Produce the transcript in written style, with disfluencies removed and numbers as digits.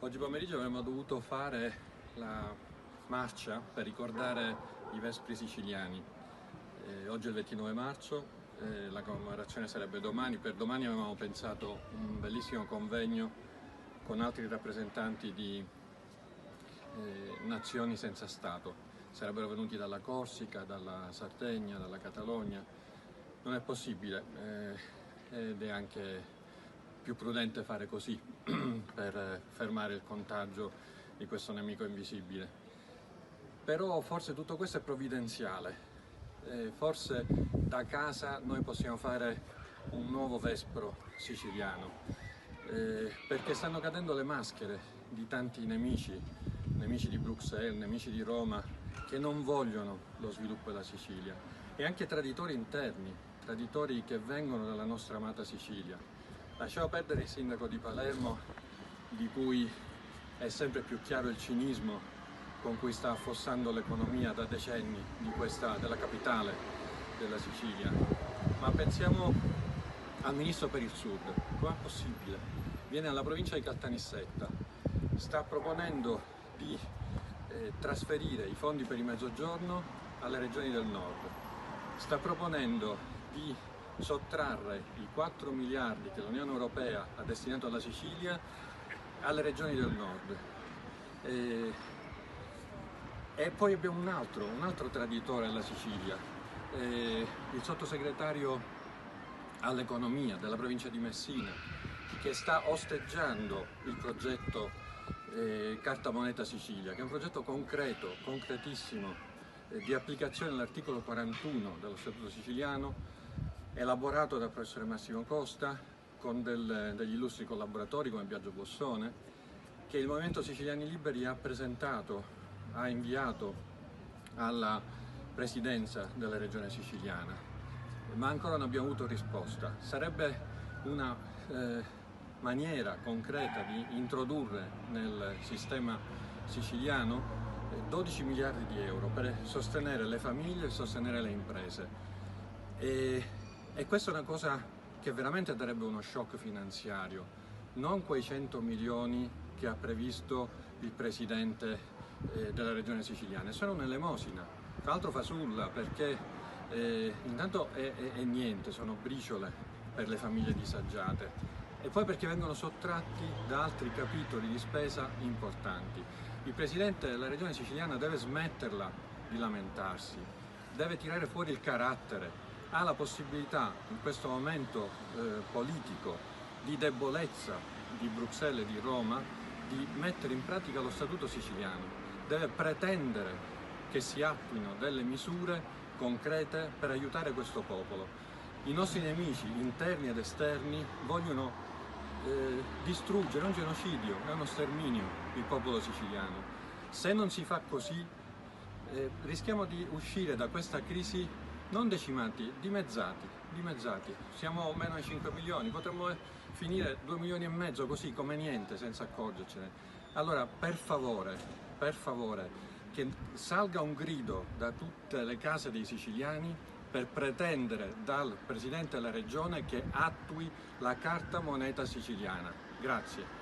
Oggi pomeriggio avremmo dovuto fare la marcia per ricordare i Vespri siciliani. Oggi è il 29 marzo, la commemorazione sarebbe domani. Per domani avevamo pensato un bellissimo convegno con altri rappresentanti di nazioni senza Stato. Sarebbero venuti dalla Corsica, dalla Sardegna, dalla Catalogna. Non è possibile ed è anche più prudente fare così per fermare il contagio di questo nemico invisibile. Però forse tutto questo è provvidenziale, forse da casa noi possiamo fare un nuovo Vespro siciliano, perché stanno cadendo le maschere di tanti nemici di Bruxelles, nemici di Roma, che non vogliono lo sviluppo della Sicilia, e anche traditori interni, traditori che vengono dalla nostra amata Sicilia. Lasciamo perdere il sindaco di Palermo, di cui è sempre più chiaro il cinismo con cui sta affossando l'economia da decenni della capitale della Sicilia, ma pensiamo al ministro per il Sud. Com'è possibile? Viene alla provincia di Caltanissetta, sta proponendo di trasferire i fondi per il Mezzogiorno alle regioni del Nord, sta proponendo di sottrarre i 4 miliardi che l'Unione Europea ha destinato alla Sicilia alle regioni del Nord. E poi abbiamo un altro traditore alla Sicilia, il sottosegretario all'economia della provincia di Messina, che sta osteggiando il progetto Carta Moneta Sicilia, che è un progetto concreto, concretissimo, di applicazione dell'articolo 41 dello Statuto siciliano, elaborato dal professore Massimo Costa con degli illustri collaboratori come Biagio Bossone, che il Movimento Siciliani Liberi ha inviato alla presidenza della regione siciliana, ma ancora non abbiamo avuto risposta. Sarebbe una maniera concreta di introdurre nel sistema siciliano 12 miliardi di euro per sostenere le famiglie e sostenere le imprese. E questa è una cosa che veramente darebbe uno shock finanziario, non quei 100 milioni che ha previsto il presidente della regione siciliana. Sono un'elemosina, tra l'altro fasulla, perché intanto è niente, sono briciole per le famiglie disagiate, e poi perché vengono sottratti da altri capitoli di spesa importanti. Il presidente della regione siciliana deve smetterla di lamentarsi, deve tirare fuori il carattere. Ha la possibilità in questo momento politico di debolezza di Bruxelles e di Roma di mettere in pratica lo Statuto siciliano. Deve pretendere che si attuino delle misure concrete per aiutare questo popolo. I nostri nemici interni ed esterni vogliono distruggere, è un genocidio, è uno sterminio il popolo siciliano. Se non si fa così rischiamo di uscire da questa crisi non decimati, dimezzati. Siamo meno di 5 milioni, potremmo finire 2 milioni e mezzo così come niente, senza accorgercene. Allora, per favore, che salga un grido da tutte le case dei siciliani per pretendere dal Presidente della Regione che attui la Carta Moneta Siciliana. Grazie.